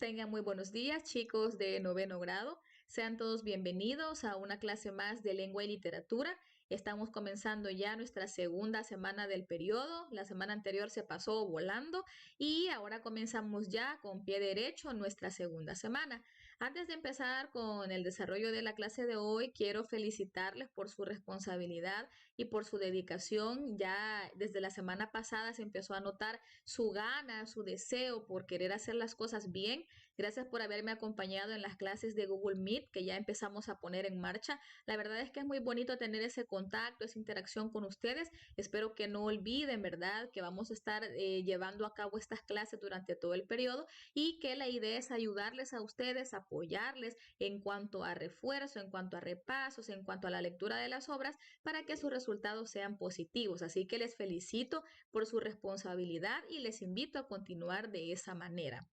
Tengan muy buenos días, chicos de noveno grado. Sean todos bienvenidos a una clase más de lengua y literatura. Estamos comenzando ya nuestra segunda semana del periodo. La semana anterior se pasó volando y ahora comenzamos ya con pie derecho nuestra segunda semana. Antes de empezar con el desarrollo de la clase de hoy, quiero felicitarles por su responsabilidad y por su dedicación. Ya desde la semana pasada se empezó a notar su gana, su deseo por querer hacer las cosas bien. Gracias por haberme acompañado en las clases de Google Meet que ya empezamos a poner en marcha. La verdad es que es muy bonito tener ese contacto, esa interacción con ustedes. Espero que no olviden, ¿verdad?, que vamos a estar llevando a cabo estas clases durante todo el periodo y que la idea es ayudarles a ustedes, apoyarles en cuanto a refuerzo, en cuanto a repasos, en cuanto a la lectura de las obras para que sus resultados sean positivos. Así que les felicito por su responsabilidad y les invito a continuar de esa manera.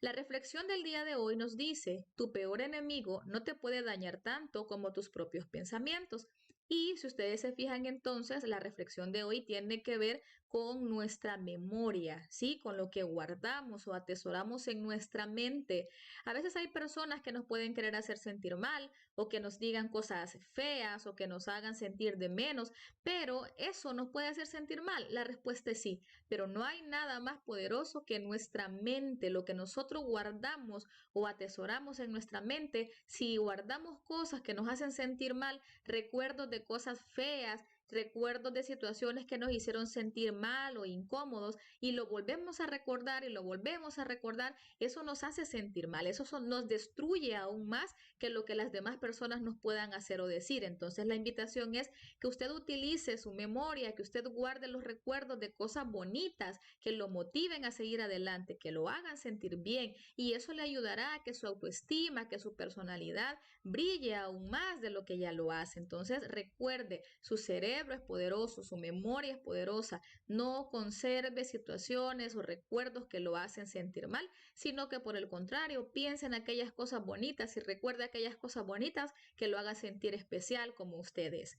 La reflexión del día de hoy nos dice, tu peor enemigo no te puede dañar tanto como tus propios pensamientos. Y si ustedes se fijan entonces, la reflexión de hoy tiene que ver con nuestra memoria, ¿sí? Con lo que guardamos o atesoramos en nuestra mente. A veces hay personas que nos pueden querer hacer sentir mal o que nos digan cosas feas o que nos hagan sentir de menos, pero eso nos puede hacer sentir mal. La respuesta es sí, pero no hay nada más poderoso que nuestra mente, lo que nosotros guardamos o atesoramos en nuestra mente. Si guardamos cosas que nos hacen sentir mal, recuerdos de cosas feas, recuerdos de situaciones que nos hicieron sentir mal o incómodos y lo volvemos a recordar y lo volvemos a recordar, eso nos hace sentir mal, nos destruye aún más que lo que las demás personas nos puedan hacer o decir. Entonces la invitación es que usted utilice su memoria, que usted guarde los recuerdos de cosas bonitas, que lo motiven a seguir adelante, que lo hagan sentir bien y eso le ayudará a que su autoestima, que su personalidad brille aún más de lo que ya lo hace. Entonces recuerde, su cerebro es poderoso, su memoria es poderosa, no conserve situaciones o recuerdos que lo hacen sentir mal, sino que por el contrario, piense en aquellas cosas bonitas y recuerde aquellas cosas bonitas que lo hagan sentir especial como usted es.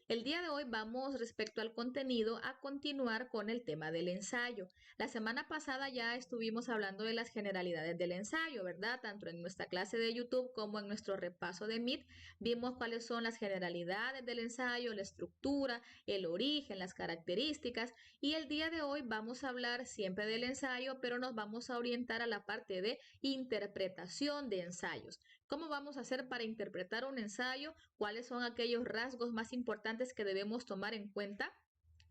El día de hoy vamos respecto al contenido a continuar con el tema del ensayo. La semana pasada ya estuvimos hablando de las generalidades del ensayo, ¿verdad? Tanto en nuestra clase de YouTube como en nuestro repaso de Meet vimos cuáles son las generalidades del ensayo, la estructura, el origen, las características y el día de hoy vamos a hablar siempre del ensayo, pero nos vamos a orientar a la parte de interpretación de ensayos. ¿Cómo vamos a hacer para interpretar un ensayo? ¿Cuáles son aquellos rasgos más importantes que debemos tomar en cuenta?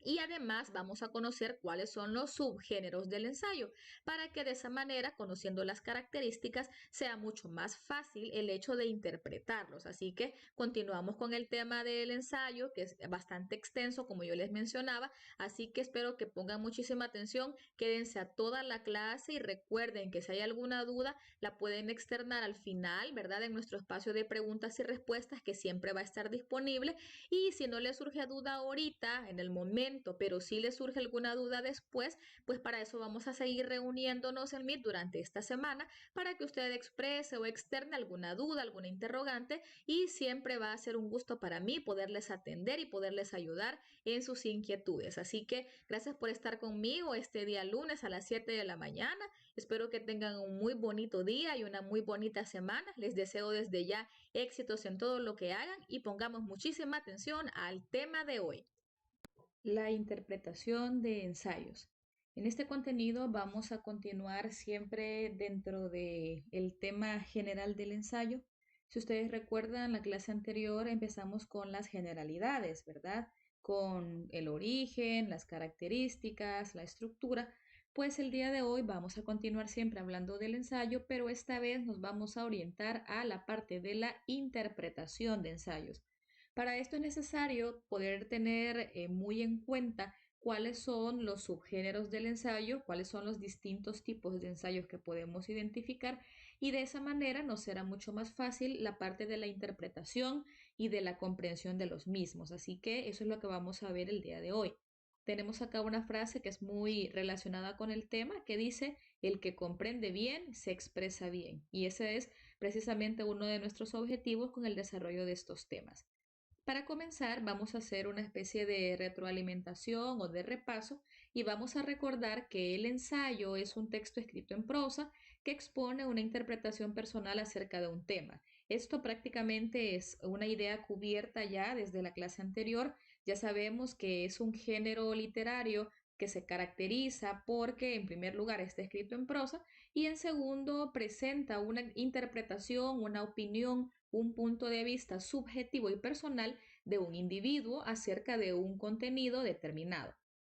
Y además vamos a conocer cuáles son los subgéneros del ensayo, para que de esa manera, conociendo las características, sea mucho más fácil el hecho de interpretarlos. Así que continuamos con el tema del ensayo, que es bastante extenso, como yo les mencionaba, así que espero que pongan muchísima atención, quédense a toda la clase y recuerden que si hay alguna duda, la pueden externar al final, ¿verdad? En nuestro espacio de preguntas y respuestas, que siempre va a estar disponible. Y si no le surge duda ahorita, en el momento, pero si le surge alguna duda después, pues para eso vamos a seguir reuniéndonos en Meet durante esta semana para que usted exprese o externe alguna duda, alguna interrogante y siempre va a ser un gusto para mí poderles atender y poderles ayudar en sus inquietudes. Así que gracias por estar conmigo este día lunes a las 7 de la mañana. Espero que tengan un muy bonito día y una muy bonita semana. Les deseo desde ya éxitos en todo lo que hagan y pongamos muchísima atención al tema de hoy. La interpretación de ensayos. En este contenido vamos a continuar siempre dentro del tema general del ensayo. Si ustedes recuerdan, la clase anterior empezamos con las generalidades, ¿verdad? Con el origen, las características, la estructura. Pues el día de hoy vamos a continuar siempre hablando del ensayo, pero esta vez nos vamos a orientar a la parte de la interpretación de ensayos. Para esto es necesario poder tener muy en cuenta cuáles son los subgéneros del ensayo, cuáles son los distintos tipos de ensayos que podemos identificar y de esa manera nos será mucho más fácil la parte de la interpretación y de la comprensión de los mismos. Así que eso es lo que vamos a ver el día de hoy. Tenemos acá una frase que es muy relacionada con el tema que dice, el que comprende bien se expresa bien. Y ese es precisamente uno de nuestros objetivos con el desarrollo de estos temas. Para comenzar, vamos a hacer una especie de retroalimentación o de repaso y vamos a recordar que el ensayo es un texto escrito en prosa que expone una interpretación personal acerca de un tema. Esto prácticamente es una idea cubierta ya desde la clase anterior. Ya sabemos que es un género literario que se caracteriza porque en primer lugar está escrito en prosa y en segundo presenta una interpretación, una opinión, un punto de vista subjetivo y personal de un individuo acerca de un contenido determinado.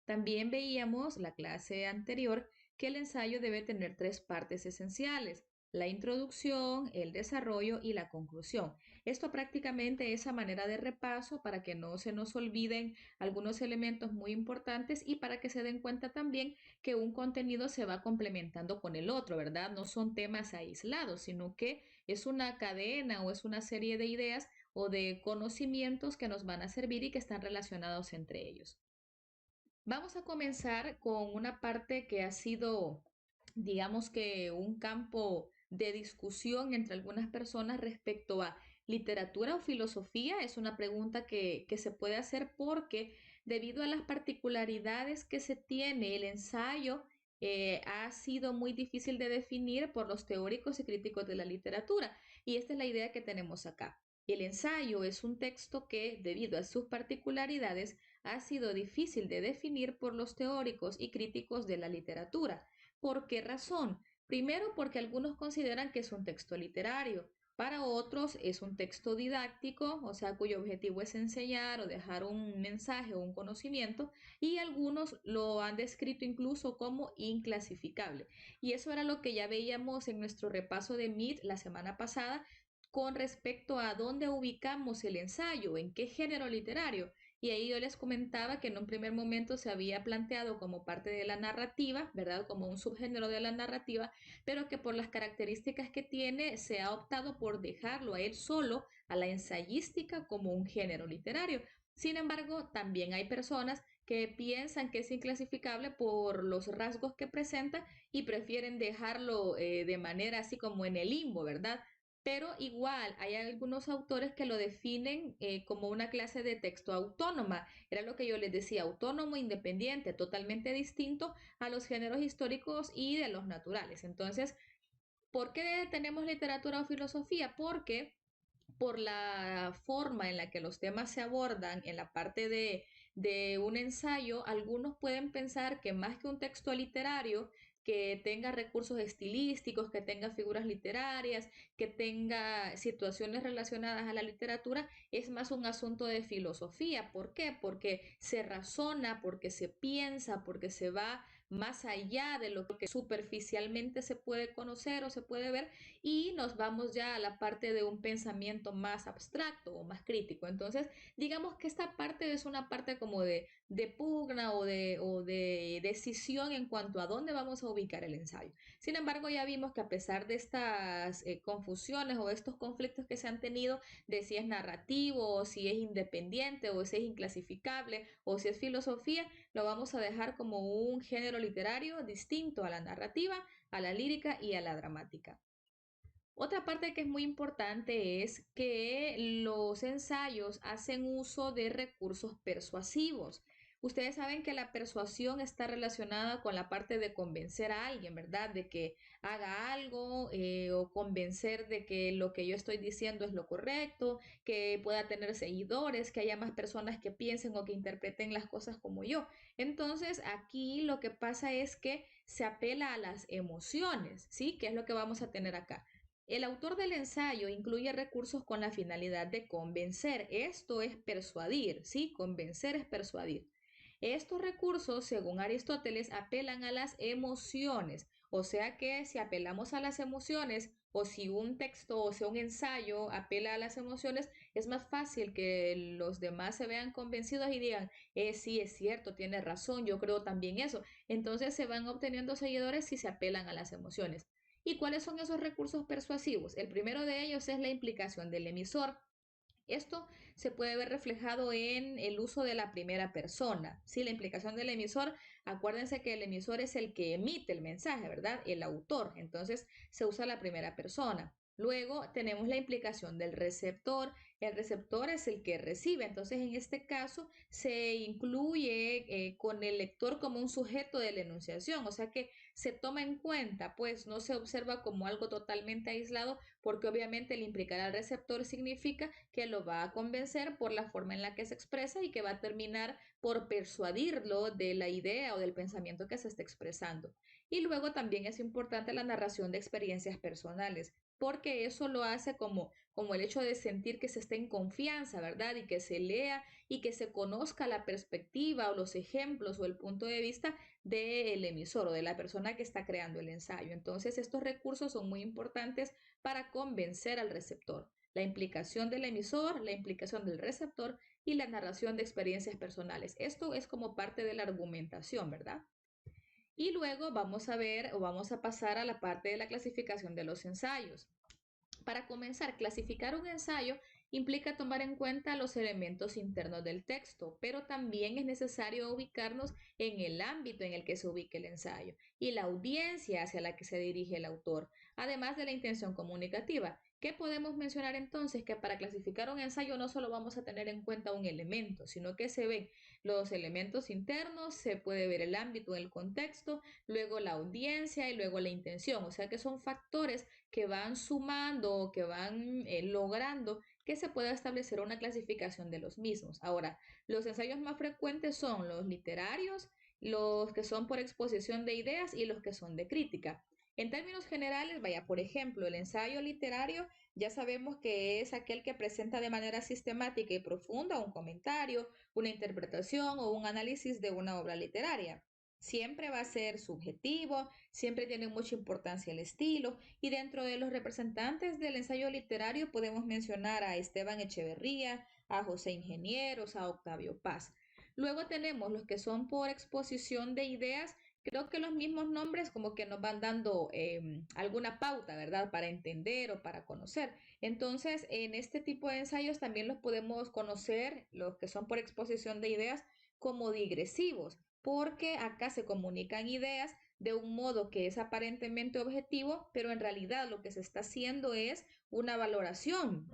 También veíamos la clase anterior que el ensayo debe tener tres partes esenciales: la introducción, el desarrollo y la conclusión. Esto prácticamente es a manera de repaso para que no se nos olviden algunos elementos muy importantes y para que se den cuenta también que un contenido se va complementando con el otro, ¿verdad? No son temas aislados, sino que es una cadena o es una serie de ideas o de conocimientos que nos van a servir y que están relacionados entre ellos. Vamos a comenzar con una parte que ha sido, digamos que un campo de discusión entre algunas personas respecto a literatura o filosofía. Es una pregunta que se puede hacer porque debido a las particularidades que se tiene el ensayo, ha sido muy difícil de definir por los teóricos y críticos de la literatura. Y esta es la idea que tenemos acá. El ensayo es un texto que, debido a sus particularidades, ha sido difícil de definir por los teóricos y críticos de la literatura. ¿Por qué razón? Primero, porque algunos consideran que es un texto literario, para otros es un texto didáctico, o sea, cuyo objetivo es enseñar o dejar un mensaje o un conocimiento, y algunos lo han descrito incluso como inclasificable. Y eso era lo que ya veíamos en nuestro repaso de MIT la semana pasada con respecto a dónde ubicamos el ensayo, en qué género literario. Y ahí yo les comentaba que en un primer momento se había planteado como parte de la narrativa, ¿verdad? Como un subgénero de la narrativa, pero que por las características que tiene se ha optado por dejarlo a él solo, a la ensayística, como un género literario. Sin embargo, también hay personas que piensan que es inclasificable por los rasgos que presenta y prefieren dejarlo de manera así como en el limbo, ¿verdad? Pero igual hay algunos autores que lo definen como una clase de texto autónoma. Era lo que yo les decía, autónomo, independiente, totalmente distinto a los géneros históricos y de los naturales. Entonces, ¿por qué tenemos literatura o filosofía? Porque por la forma en la que los temas se abordan en la parte de un ensayo, algunos pueden pensar que más que un texto literario, que tenga recursos estilísticos, que tenga figuras literarias, que tenga situaciones relacionadas a la literatura, es más un asunto de filosofía. ¿Por qué? Porque se razona, porque se piensa, porque se va más allá de lo que superficialmente se puede conocer o se puede ver y nos vamos ya a la parte de un pensamiento más abstracto o más crítico. Entonces, digamos que esta parte es una parte como de pugna o de decisión en cuanto a dónde vamos a ubicar el ensayo. Sin embargo, ya vimos que a pesar de estas confusiones o estos conflictos que se han tenido de si es narrativo o si es independiente o si es inclasificable o si es filosofía, lo vamos a dejar como un género literario distinto a la narrativa, a la lírica y a la dramática. Otra parte que es muy importante es que los ensayos hacen uso de recursos persuasivos. Ustedes saben que la persuasión está relacionada con la parte de convencer a alguien, ¿verdad? De que haga algo o convencer de que lo que yo estoy diciendo es lo correcto, que pueda tener seguidores, que haya más personas que piensen o que interpreten las cosas como yo. Entonces, aquí lo que pasa es que se apela a las emociones, ¿sí? ¿Qué es lo que vamos a tener acá? El autor del ensayo incluye recursos con la finalidad de convencer. Esto es persuadir, ¿sí? Convencer es persuadir. Estos recursos, según Aristóteles, apelan a las emociones. O sea que si apelamos a las emociones o si un texto o sea un ensayo apela a las emociones, es más fácil que los demás se vean convencidos y digan, sí, es cierto, tiene razón, yo creo también eso. Entonces se van obteniendo seguidores si se apelan a las emociones. ¿Y cuáles son esos recursos persuasivos? El primero de ellos es la implicación del emisor. Esto se puede ver reflejado en el uso de la primera persona. Sí, la implicación del emisor, acuérdense que el emisor es el que emite el mensaje, ¿verdad? El autor. Entonces se usa la primera persona. Luego tenemos la implicación del receptor. El receptor es el que recibe. Entonces, en este caso, se incluye con el lector como un sujeto de la enunciación. O sea que se toma en cuenta, pues no se observa como algo totalmente aislado, porque obviamente el implicar al receptor significa que lo va a convencer por la forma en la que se expresa y que va a terminar por persuadirlo de la idea o del pensamiento que se está expresando. Y luego también es importante la narración de experiencias personales, porque eso lo hace como el hecho de sentir que se está en confianza, ¿verdad? Y que se lea y que se conozca la perspectiva o los ejemplos o el punto de vista del emisor o de la persona que está creando el ensayo. Entonces, estos recursos son muy importantes para convencer al receptor. La implicación del emisor, la implicación del receptor y la narración de experiencias personales. Esto es como parte de la argumentación, ¿verdad? Y luego vamos a ver o vamos a pasar a la parte de la clasificación de los ensayos. Para comenzar, clasificar un ensayo implica tomar en cuenta los elementos internos del texto, pero también es necesario ubicarnos en el ámbito en el que se ubique el ensayo y la audiencia hacia la que se dirige el autor, además de la intención comunicativa. ¿Qué podemos mencionar entonces? Que para clasificar un ensayo no solo vamos a tener en cuenta un elemento, sino que se ven los elementos internos, se puede ver el ámbito, el contexto, luego la audiencia y luego la intención. O sea que son factores que van sumando o que van logrando que se pueda establecer una clasificación de los mismos. Ahora, los ensayos más frecuentes son los literarios, los que son por exposición de ideas y los que son de crítica. En términos generales, vaya, por ejemplo, el ensayo literario ya sabemos que es aquel que presenta de manera sistemática y profunda un comentario, una interpretación o un análisis de una obra literaria. Siempre va a ser subjetivo, siempre tiene mucha importancia el estilo y dentro de los representantes del ensayo literario podemos mencionar a Esteban Echeverría, a José Ingenieros, a Octavio Paz. Luego tenemos los que son por exposición de ideas. Creo que los mismos nombres como que nos van dando alguna pauta, ¿verdad? Para entender o para conocer. Entonces, en este tipo de ensayos también los podemos conocer, los que son por exposición de ideas, como digresivos, porque acá se comunican ideas de un modo que es aparentemente objetivo, pero en realidad lo que se está haciendo es una valoración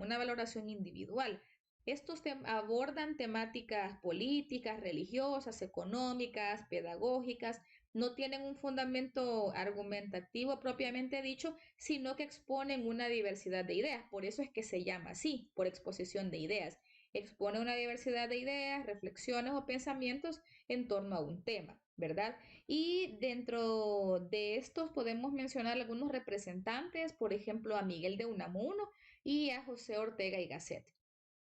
individual. Estos abordan temáticas políticas, religiosas, económicas, pedagógicas, no tienen un fundamento argumentativo propiamente dicho, sino que exponen una diversidad de ideas. Por eso es que se llama así, por exposición de ideas. Expone una diversidad de ideas, reflexiones o pensamientos en torno a un tema, ¿verdad? Y dentro de estos podemos mencionar algunos representantes, por ejemplo, a Miguel de Unamuno y a José Ortega y Gasset.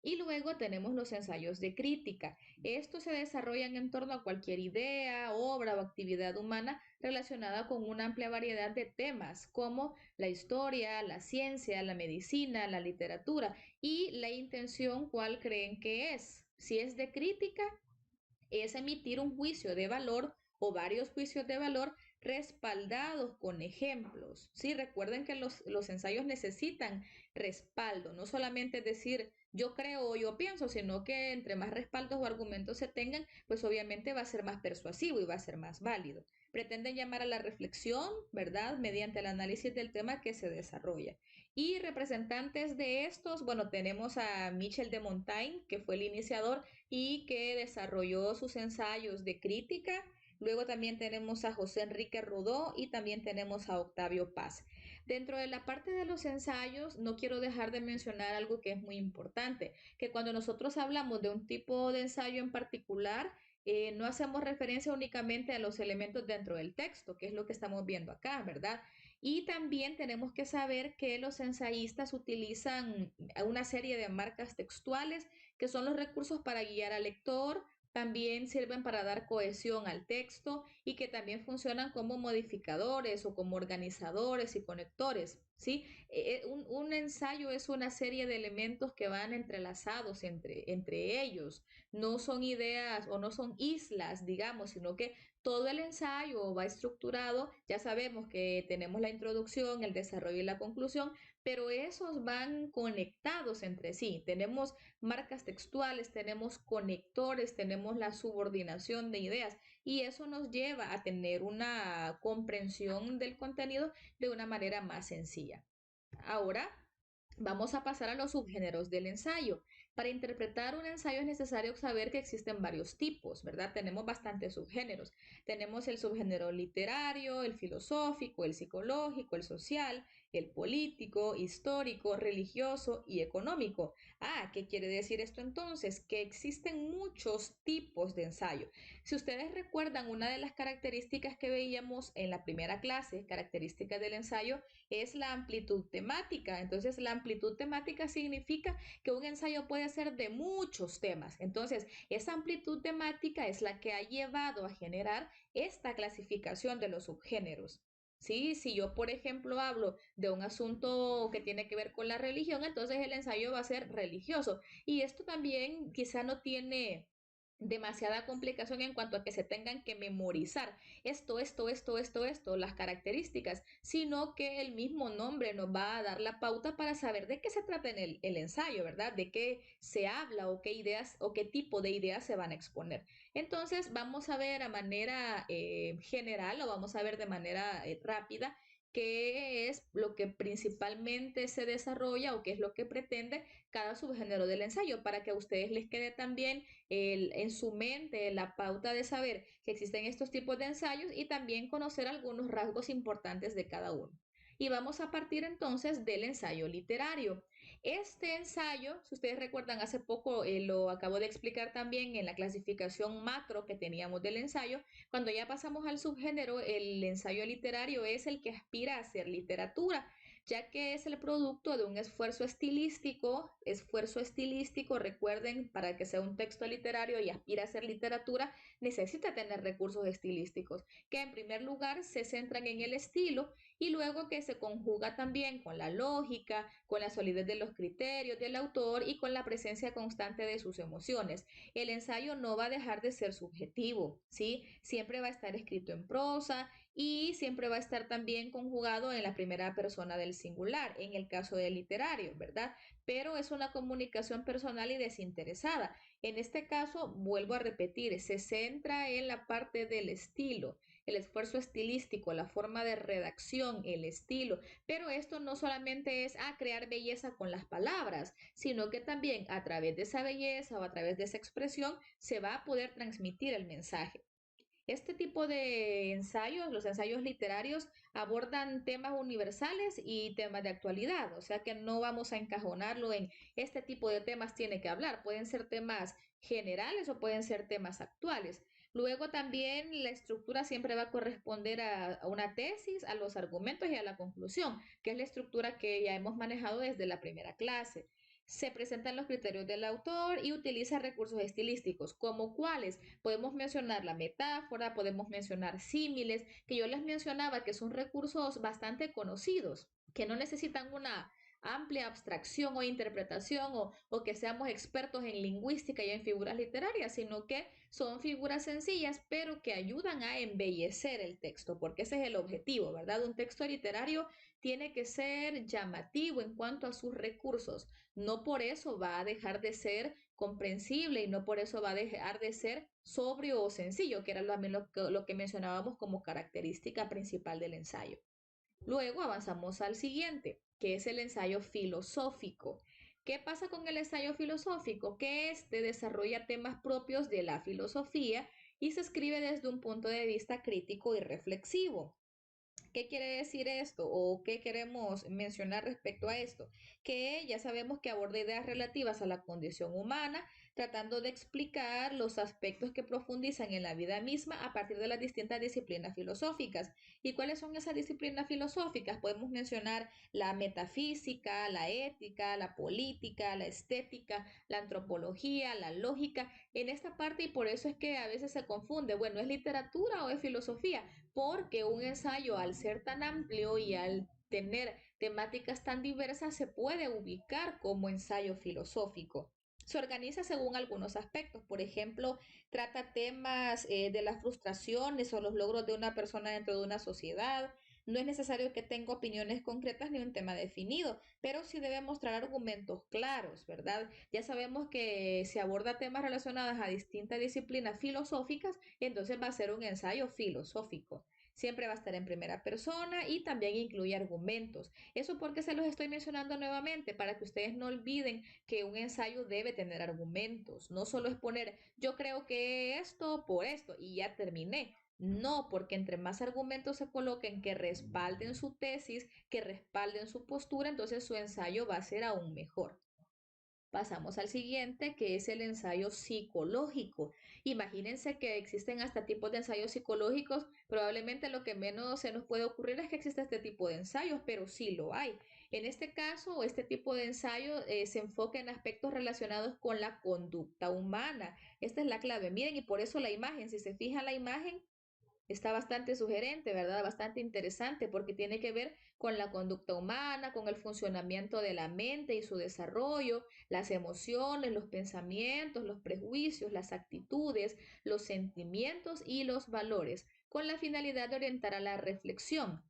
Y luego tenemos los ensayos de crítica. Estos se desarrollan en torno a cualquier idea, obra o actividad humana relacionada con una amplia variedad de temas, como la historia, la ciencia, la medicina, la literatura, y la intención, ¿cuál creen que es? Si es de crítica, es emitir un juicio de valor o varios juicios de valor respaldados con ejemplos. Sí, recuerden que los ensayos necesitan respaldo, no solamente decir yo creo o yo pienso, sino que entre más respaldos o argumentos se tengan, pues obviamente va a ser más persuasivo y va a ser más válido. Pretenden llamar a la reflexión, ¿verdad? Mediante el análisis del tema que se desarrolla. Y representantes de estos, bueno, tenemos a Michel de Montaigne, que fue el iniciador y que desarrolló sus ensayos de crítica. Luego también tenemos a José Enrique Rodó y también tenemos a Octavio Paz. Dentro de la parte de los ensayos, no quiero dejar de mencionar algo que es muy importante, que cuando nosotros hablamos de un tipo de ensayo en particular, no hacemos referencia únicamente a los elementos dentro del texto, que es lo que estamos viendo acá, ¿verdad? Y también tenemos que saber que los ensayistas utilizan una serie de marcas textuales que son los recursos para guiar al lector, también sirven para dar cohesión al texto y que también funcionan como modificadores o como organizadores y conectores, ¿sí? Un ensayo es una serie de elementos que van entrelazados entre ellos, no son ideas o no son islas, digamos, sino que todo el ensayo va estructurado, ya sabemos que tenemos la introducción, el desarrollo y la conclusión, pero esos van conectados entre sí. Tenemos marcas textuales, tenemos conectores, tenemos la subordinación de ideas y eso nos lleva a tener una comprensión del contenido de una manera más sencilla. Ahora, Vamos a pasar a los subgéneros del ensayo. Para interpretar un ensayo es necesario saber que existen varios tipos, ¿verdad? Tenemos bastantes subgéneros. Tenemos el subgénero literario, el filosófico, el psicológico, el social, el político, histórico, religioso y económico. Ah, ¿qué quiere decir esto entonces? Que existen muchos tipos de ensayo. Si ustedes recuerdan, una de las características que veíamos en la primera clase, características del ensayo, es la amplitud temática. Entonces, la amplitud temática significa que un ensayo puede ser de muchos temas. Entonces, esa amplitud temática es la que ha llevado a generar esta clasificación de los subgéneros. Sí, si yo, por ejemplo, hablo de un asunto que tiene que ver con la religión, entonces el ensayo va a ser religioso. Y esto también quizá no tiene demasiada complicación en cuanto a que se tengan que memorizar las características, sino que el mismo nombre nos va a dar la pauta para saber de qué se trata en el ensayo, ¿verdad? De qué se habla o qué ideas o qué tipo de ideas se van a exponer. Entonces, vamos a ver a manera general o vamos a ver de manera rápida qué es lo que principalmente se desarrolla o qué es lo que pretende cada subgénero del ensayo para que a ustedes les quede también en su mente la pauta de saber que existen estos tipos de ensayos y también conocer algunos rasgos importantes de cada uno. Y vamos a partir entonces del ensayo literario. Este ensayo, si ustedes recuerdan, hace poco lo acabo de explicar también en la clasificación macro que teníamos del ensayo. Cuando ya pasamos al subgénero, el ensayo literario es el que aspira a ser literatura, ya que es el producto de un esfuerzo estilístico, recuerden, para que sea un texto literario y aspire a ser literatura, necesita tener recursos estilísticos, que en primer lugar se centran en el estilo y luego que se conjuga también con la lógica, con la solidez de los criterios del autor y con la presencia constante de sus emociones. El ensayo no va a dejar de ser subjetivo, ¿sí? Siempre va a estar escrito en prosa y siempre va a estar también conjugado en la primera persona del singular, en el caso del literario, ¿verdad? Pero es una comunicación personal y desinteresada. En este caso, vuelvo a repetir, se centra en la parte del estilo, el esfuerzo estilístico, la forma de redacción, el estilo, pero esto no solamente es crear belleza con las palabras, sino que también a través de esa belleza o a través de esa expresión se va a poder transmitir el mensaje. Este tipo de ensayos, los ensayos literarios, abordan temas universales y temas de actualidad, o sea que no vamos a encajonarlo en este tipo de temas tiene que hablar, pueden ser temas generales o pueden ser temas actuales. Luego también la estructura siempre va a corresponder a una tesis, a los argumentos y a la conclusión, que es la estructura que ya hemos manejado desde la primera clase. Se presentan los criterios del autor y utiliza recursos estilísticos, como cuáles podemos mencionar la metáfora, podemos mencionar símiles, que yo les mencionaba que son recursos bastante conocidos, que no necesitan una amplia abstracción o interpretación o que seamos expertos en lingüística y en figuras literarias, sino que son figuras sencillas, pero que ayudan a embellecer el texto, porque ese es el objetivo, ¿verdad? Un texto literario tiene que ser llamativo en cuanto a sus recursos. No por eso va a dejar de ser comprensible y no por eso va a dejar de ser sobrio o sencillo, que era lo que mencionábamos como característica principal del ensayo. Luego avanzamos al siguiente, que es el ensayo filosófico. ¿Qué pasa con el ensayo filosófico? Que este desarrolla temas propios de la filosofía y se escribe desde un punto de vista crítico y reflexivo. ¿Qué quiere decir esto o qué queremos mencionar respecto a esto? Que ya sabemos que aborda ideas relativas a la condición humana, tratando de explicar los aspectos que profundizan en la vida misma a partir de las distintas disciplinas filosóficas. ¿Y cuáles son esas disciplinas filosóficas? Podemos mencionar la metafísica, la ética, la política, la estética, la antropología, la lógica, en esta parte, y por eso es que a veces se confunde, bueno, ¿es literatura o es filosofía? Porque un ensayo, al ser tan amplio y al tener temáticas tan diversas, se puede ubicar como ensayo filosófico. Se organiza según algunos aspectos, por ejemplo, trata temas de las frustraciones o los logros de una persona dentro de una sociedad. No es necesario que tenga opiniones concretas ni un tema definido, pero sí debe mostrar argumentos claros, ¿verdad? Ya sabemos que si aborda temas relacionados a distintas disciplinas filosóficas, entonces va a ser un ensayo filosófico. siempre va a estar en primera persona y también incluye argumentos. Eso porque se los estoy mencionando nuevamente, para que ustedes no olviden que un ensayo debe tener argumentos. No solo es poner, yo creo que esto por esto y ya terminé. No, porque entre más argumentos se coloquen que respalden su tesis, que respalden su postura, entonces su ensayo va a ser aún mejor. Pasamos al siguiente, que es el ensayo psicológico. Imagínense que existen hasta tipos de ensayos psicológicos. Probablemente lo que menos se nos puede ocurrir es que existe este tipo de ensayos, pero sí lo hay. En este caso, este tipo de ensayo se enfoca en aspectos relacionados con la conducta humana. Esta es la clave. Miren, y por eso la imagen, si se fija la imagen, está bastante sugerente, ¿verdad? Bastante interesante porque tiene que ver con la conducta humana, con el funcionamiento de la mente y su desarrollo, las emociones, los pensamientos, los prejuicios, las actitudes, los sentimientos y los valores, con la finalidad de orientar a la reflexión.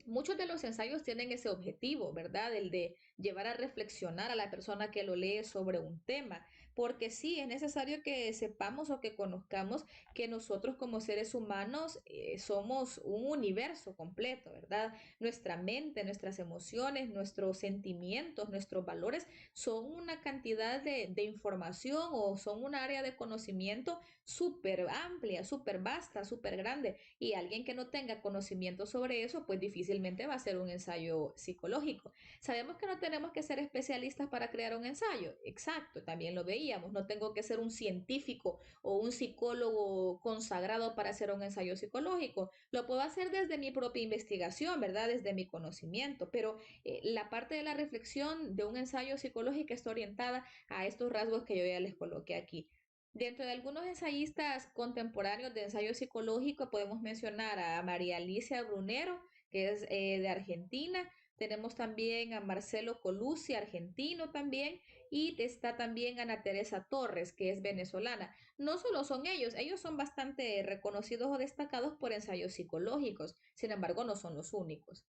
Muchos de los ensayos tienen ese objetivo, ¿verdad? El de llevar a reflexionar a la persona que lo lee sobre un tema, porque sí, es necesario que sepamos o que conozcamos que nosotros como seres humanos somos un universo completo, ¿verdad? Nuestra mente, nuestras emociones, nuestros sentimientos, nuestros valores son una cantidad de información o son un área de conocimiento súper amplia, súper vasta, súper grande y alguien que no tenga conocimiento sobre eso, pues difícilmente va a ser un ensayo psicológico. Sabemos que no tenemos que ser especialistas para crear un ensayo, exacto, también lo veíamos, no tengo que ser un científico o un psicólogo consagrado para hacer un ensayo psicológico, lo puedo hacer desde mi propia investigación, ¿verdad? Desde mi conocimiento, pero la parte de la reflexión de un ensayo psicológico está orientada a estos rasgos que yo ya les coloqué aquí. Dentro de algunos ensayistas contemporáneos de ensayo psicológico podemos mencionar a María Alicia Brunero, que es de Argentina. Tenemos también a Marcelo Colucci, argentino también, y está también Ana Teresa Torres, que es venezolana. No solo son ellos, ellos son bastante reconocidos o destacados por ensayos psicológicos, sin embargo no son los únicos.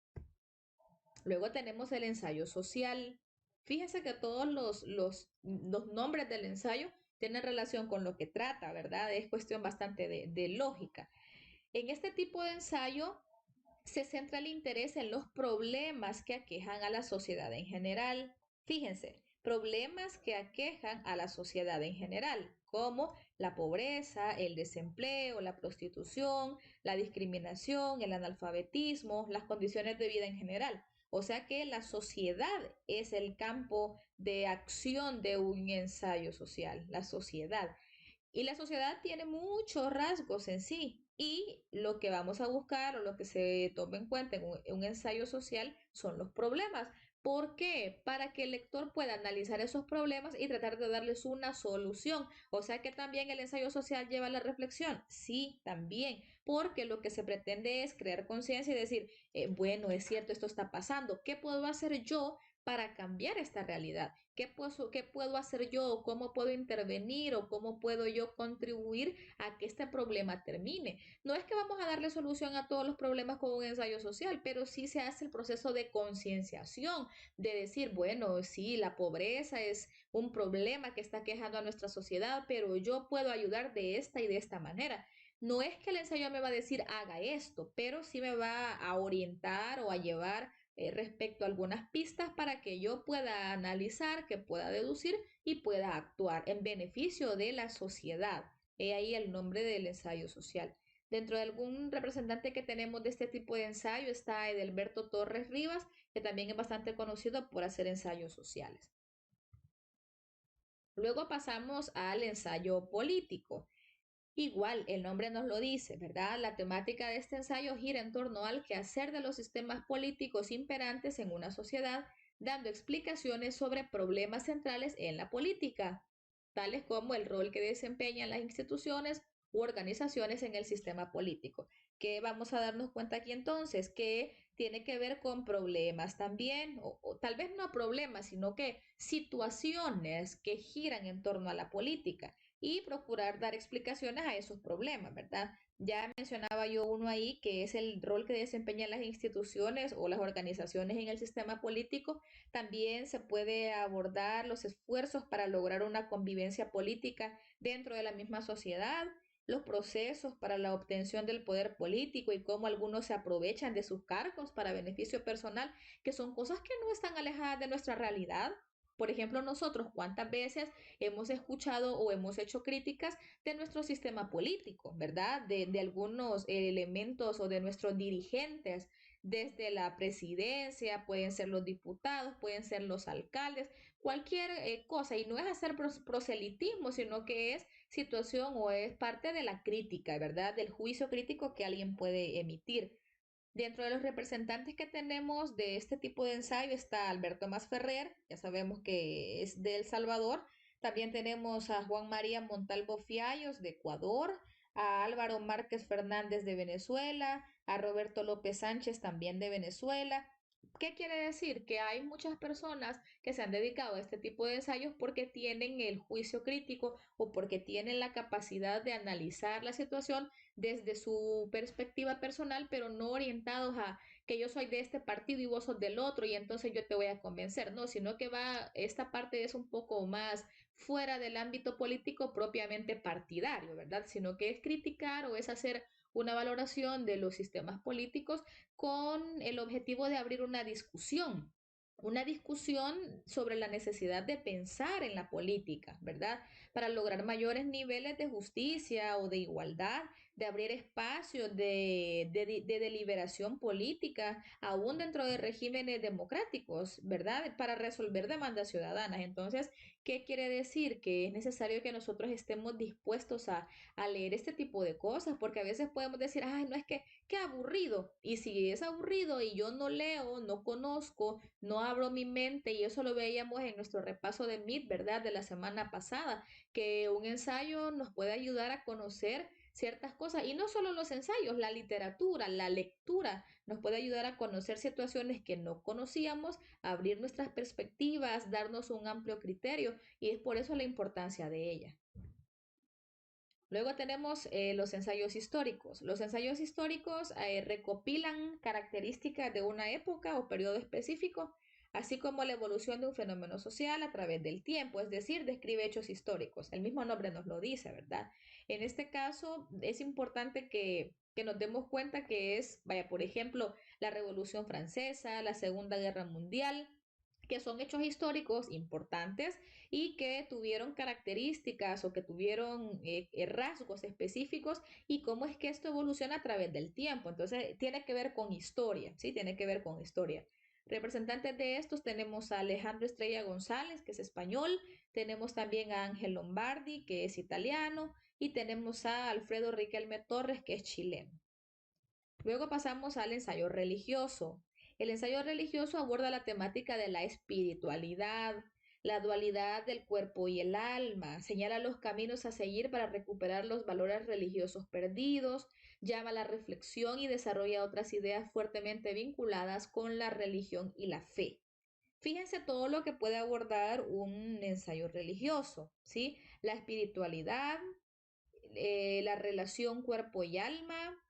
Luego tenemos el ensayo social. Fíjense que todos los nombres del ensayo tienen relación con lo que trata, ¿verdad? Es cuestión bastante de lógica. En este tipo de ensayo se centra el interés en los problemas que aquejan a la sociedad en general. Fíjense, problemas que aquejan a la sociedad en general, como la pobreza, el desempleo, la prostitución, la discriminación, el analfabetismo, las condiciones de vida en general. O sea que la sociedad es el campo de acción de un ensayo social, la sociedad. Y la sociedad tiene muchos rasgos en sí. Y lo que vamos a buscar o lo que se toma en cuenta en un ensayo social son los problemas. ¿Por qué? Para que el lector pueda analizar esos problemas y tratar de darles una solución. O sea que también el ensayo social lleva a la reflexión. Sí, también. Porque lo que se pretende es crear conciencia y decir, bueno, es cierto, esto está pasando. ¿Qué puedo hacer yo para cambiar esta realidad? ¿Qué puedo hacer yo? ¿Cómo puedo intervenir o cómo puedo yo contribuir a que este problema termine? No es que vamos a darle solución a todos los problemas con un ensayo social, pero sí se hace el proceso de concienciación, de decir, bueno, sí, la pobreza es un problema que está quejando a nuestra sociedad, pero yo puedo ayudar de esta y de esta manera. No es que el ensayo me va a decir haga esto, pero sí me va a orientar o a llevar respecto a algunas pistas para que yo pueda analizar, que pueda deducir y pueda actuar en beneficio de la sociedad. He ahí el nombre del ensayo social. Dentro de algún representante que tenemos de este tipo de ensayo está Edelberto Torres Rivas, que también es bastante conocido por hacer ensayos sociales. Luego pasamos al ensayo político. Igual, el nombre nos lo dice, ¿verdad? La temática de este ensayo gira en torno al quehacer de los sistemas políticos imperantes en una sociedad, dando explicaciones sobre problemas centrales en la política, tales como el rol que desempeñan las instituciones u organizaciones en el sistema político. Que vamos a darnos cuenta aquí entonces que tiene que ver con problemas también, o tal vez no problemas, sino que situaciones que giran en torno a la política y procurar dar explicaciones a esos problemas, ¿verdad? Ya mencionaba yo uno ahí que es el rol que desempeñan las instituciones o las organizaciones en el sistema político. También se puede abordar los esfuerzos para lograr una convivencia política dentro de la misma sociedad los procesos para la obtención del poder político y cómo algunos se aprovechan de sus cargos para beneficio personal, que son cosas que no están alejadas de nuestra realidad. Por ejemplo, nosotros cuántas veces hemos escuchado o hemos hecho críticas de nuestro sistema político, ¿verdad? De algunos elementos o de nuestros dirigentes, desde la presidencia, pueden ser los diputados, pueden ser los alcaldes, cualquier cosa. Y no es hacer proselitismo, sino que es situación o es parte de la crítica, ¿verdad? Del juicio crítico que alguien puede emitir. Dentro de los representantes que tenemos de este tipo de ensayo está Alberto Masferrer, ya sabemos que es de El Salvador. También tenemos a Juan María Montalvo Fiallos de Ecuador, a Álvaro Márquez Fernández de Venezuela, a Roberto López Sánchez también de Venezuela. ¿Qué quiere decir? Que hay muchas personas que se han dedicado a este tipo de ensayos porque tienen el juicio crítico o porque tienen la capacidad de analizar la situación desde su perspectiva personal, pero no orientados a que yo soy de este partido y vos sos del otro y entonces yo te voy a convencer, no, sino que esta parte es un poco más fuera del ámbito político propiamente partidario, ¿verdad? Sino que es criticar o es hacer una valoración de los sistemas políticos con el objetivo de abrir una discusión sobre la necesidad de pensar en la política, ¿verdad? Para lograr mayores niveles de justicia o de igualdad, de abrir espacios de deliberación política, aún dentro de regímenes democráticos, ¿verdad? Para resolver demandas ciudadanas. Entonces, ¿qué quiere decir? Que es necesario que nosotros estemos dispuestos a leer este tipo de cosas, porque a veces podemos decir, ay, no es que, qué aburrido. Y si es aburrido y yo no leo, no conozco, no abro mi mente, y eso lo veíamos en nuestro repaso de MIT, ¿verdad? De la semana pasada, que un ensayo nos puede ayudar a conocer ciertas cosas, y no solo los ensayos, la literatura, la lectura nos puede ayudar a conocer situaciones que no conocíamos, abrir nuestras perspectivas, darnos un amplio criterio, y es por eso la importancia de ella. Luego tenemos los ensayos históricos. Los ensayos históricos recopilan características de una época o periodo específico, así como la evolución de un fenómeno social a través del tiempo, es decir, describe hechos históricos. El mismo nombre nos lo dice, ¿verdad? En este caso es importante que nos demos cuenta que es, vaya, por ejemplo, la Revolución Francesa, la Segunda Guerra Mundial, que son hechos históricos importantes y que tuvieron características o que tuvieron rasgos específicos, y cómo es que esto evoluciona a través del tiempo. Entonces, tiene que ver con historia, ¿sí? Tiene que ver con historia. Representantes de estos tenemos a Alejandro Estrella González, que es español, tenemos también a Ángel Lombardi, que es italiano, y tenemos a Alfredo Riquelme Torres, que es chileno. Luego pasamos al ensayo religioso. El ensayo religioso aborda la temática de la espiritualidad, la dualidad del cuerpo y el alma, señala los caminos a seguir para recuperar los valores religiosos perdidos, llama a la reflexión y desarrolla otras ideas fuertemente vinculadas con la religión y la fe. Fíjense todo lo que puede abordar un ensayo religioso, ¿sí? La espiritualidad, la relación cuerpo y alma,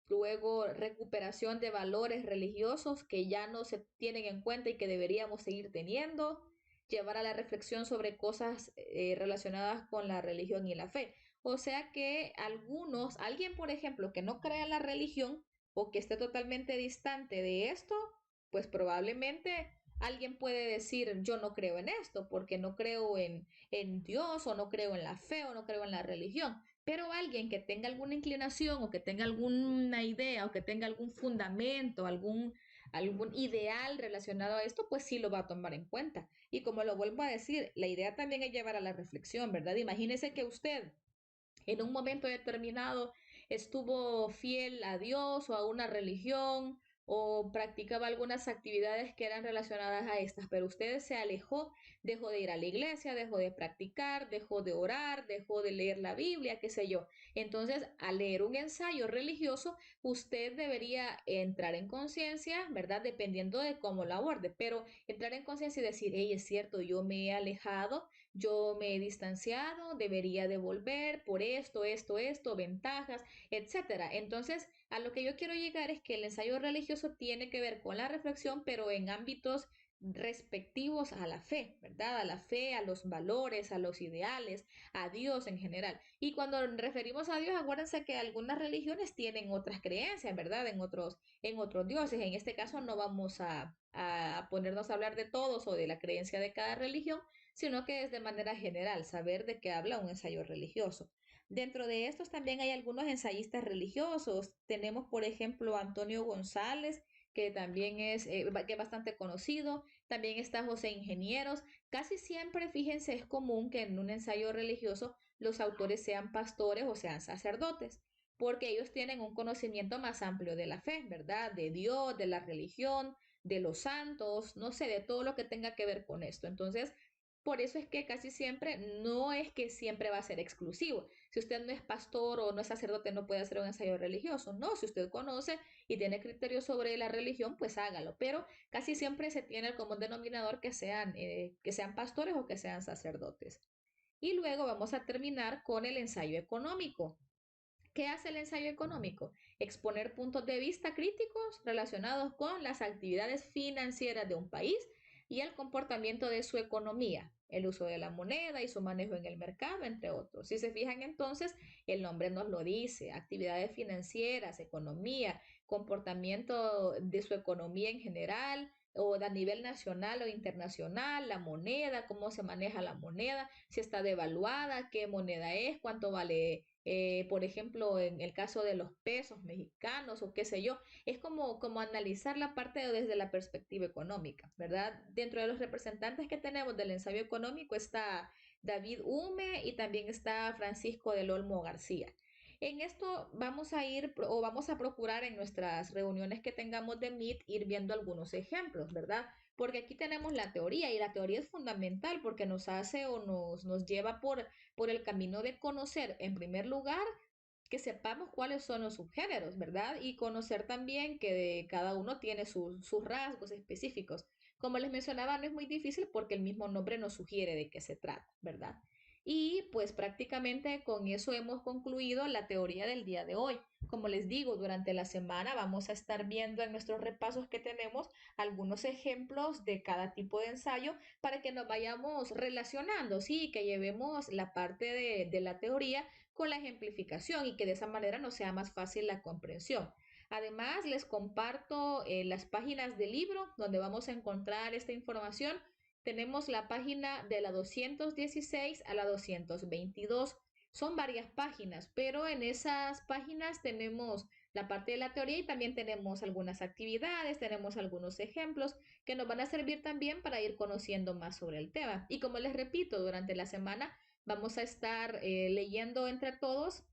luego recuperación de valores religiosos que ya no se tienen en cuenta y que deberíamos seguir teniendo, llevar a la reflexión sobre cosas relacionadas con la religión y la fe. O sea que alguien por ejemplo que no crea en la religión o que esté totalmente distante de esto, pues probablemente alguien puede decir yo no creo en esto porque no creo en Dios, o no creo en la fe, o no creo en la religión. Pero alguien que tenga alguna inclinación o que tenga alguna idea o que tenga algún fundamento, algún ideal relacionado a esto, pues sí lo va a tomar en cuenta. Y como lo vuelvo a decir, la idea también es llevar a la reflexión, ¿verdad? Imagínese que usted en un momento determinado estuvo fiel a Dios o a una religión o practicaba algunas actividades que eran relacionadas a estas, pero usted se alejó, dejó de ir a la iglesia, dejó de practicar, dejó de orar, dejó de leer la Biblia, qué sé yo. Entonces, al leer un ensayo religioso, usted debería entrar en conciencia, ¿verdad? Dependiendo de cómo lo aborde, pero entrar en conciencia y decir, hey, es cierto, yo me he alejado, yo me he distanciado, debería devolver por esto, ventajas, etcétera. Entonces, a lo que yo quiero llegar es que el ensayo religioso tiene que ver con la reflexión, pero en ámbitos respectivos a la fe, ¿verdad? A la fe, a los valores, a los ideales, a Dios en general. Y cuando nos referimos a Dios, acuérdense que algunas religiones tienen otras creencias, ¿verdad? En otros dioses. En este caso no vamos a ponernos a hablar de todos o de la creencia de cada religión, sino que es de manera general, saber de qué habla un ensayo religioso. Dentro de estos también hay algunos ensayistas religiosos. Tenemos, por ejemplo, Antonio González, que también que es bastante conocido. También está José Ingenieros. Casi siempre, fíjense, es común que en un ensayo religioso los autores sean pastores o sean sacerdotes, porque ellos tienen un conocimiento más amplio de la fe, ¿verdad? De Dios, de la religión, de los santos, no sé, de todo lo que tenga que ver con esto. Entonces, por eso es que casi siempre, no es que siempre va a ser exclusivo. Si usted no es pastor o no es sacerdote, no puede hacer un ensayo religioso. No, si usted conoce y tiene criterios sobre la religión, pues hágalo. Pero casi siempre se tiene el común denominador que sean pastores o que sean sacerdotes. Y luego vamos a terminar con el ensayo económico. ¿Qué hace el ensayo económico? Exponer puntos de vista críticos relacionados con las actividades financieras de un país y el comportamiento de su economía, el uso de la moneda y su manejo en el mercado, entre otros. Si se fijan entonces, el nombre nos lo dice, actividades financieras, economía, comportamiento de su economía en general o a nivel nacional o internacional, la moneda, cómo se maneja la moneda, si está devaluada, qué moneda es, cuánto vale por ejemplo, en el caso de los pesos mexicanos o qué sé yo, es como analizar la parte desde la perspectiva económica, ¿verdad? Dentro de los representantes que tenemos del ensayo económico está David Hume y también está Francisco del Olmo García. En esto vamos a ir o vamos a procurar en nuestras reuniones que tengamos de Meet ir viendo algunos ejemplos, ¿verdad? Porque aquí tenemos la teoría y la teoría es fundamental porque nos hace o nos lleva por el camino de conocer, en primer lugar, que sepamos cuáles son los subgéneros, ¿verdad? Y conocer también que cada uno tiene sus rasgos específicos. Como les mencionaba, no es muy difícil porque el mismo nombre nos sugiere de qué se trata, ¿verdad? Y pues prácticamente con eso hemos concluido la teoría del día de hoy. Como les digo, durante la semana vamos a estar viendo en nuestros repasos que tenemos algunos ejemplos de cada tipo de ensayo para que nos vayamos relacionando, ¿sí? Que llevemos la parte de la teoría con la ejemplificación y que de esa manera nos sea más fácil la comprensión. Además, les comparto las páginas del libro donde vamos a encontrar esta información. Tenemos la página de la 216 a la 222. Son varias páginas, pero en esas páginas tenemos la parte de la teoría y también tenemos algunas actividades, tenemos algunos ejemplos que nos van a servir también para ir conociendo más sobre el tema. Y como les repito, durante la semana vamos a estar leyendo entre todos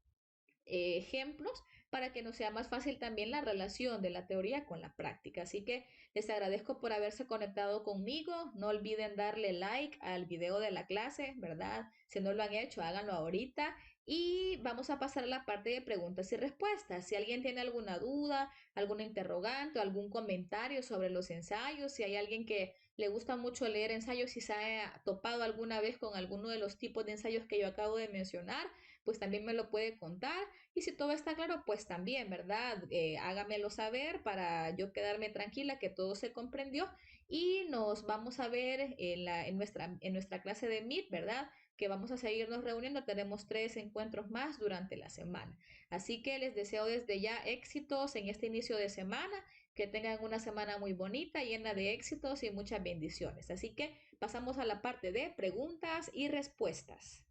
ejemplos para que nos sea más fácil también la relación de la teoría con la práctica. Así que les agradezco por haberse conectado conmigo. No olviden darle like al video de la clase, ¿verdad? Si no lo han hecho, háganlo ahorita. Y vamos a pasar a la parte de preguntas y respuestas. Si alguien tiene alguna duda, alguna interrogante o algún comentario sobre los ensayos, si hay alguien que le gusta mucho leer ensayos y se ha topado alguna vez con alguno de los tipos de ensayos que yo acabo de mencionar, pues también me lo puede contar. Y si todo está claro, pues también, ¿verdad? Hágamelo saber para yo quedarme tranquila que todo se comprendió y nos vamos a ver en nuestra clase de Meet, ¿verdad? Que vamos a seguirnos reuniendo. Tenemos 3 encuentros más durante la semana. Así que les deseo desde ya éxitos en este inicio de semana, que tengan una semana muy bonita, llena de éxitos y muchas bendiciones. Así que pasamos a la parte de preguntas y respuestas.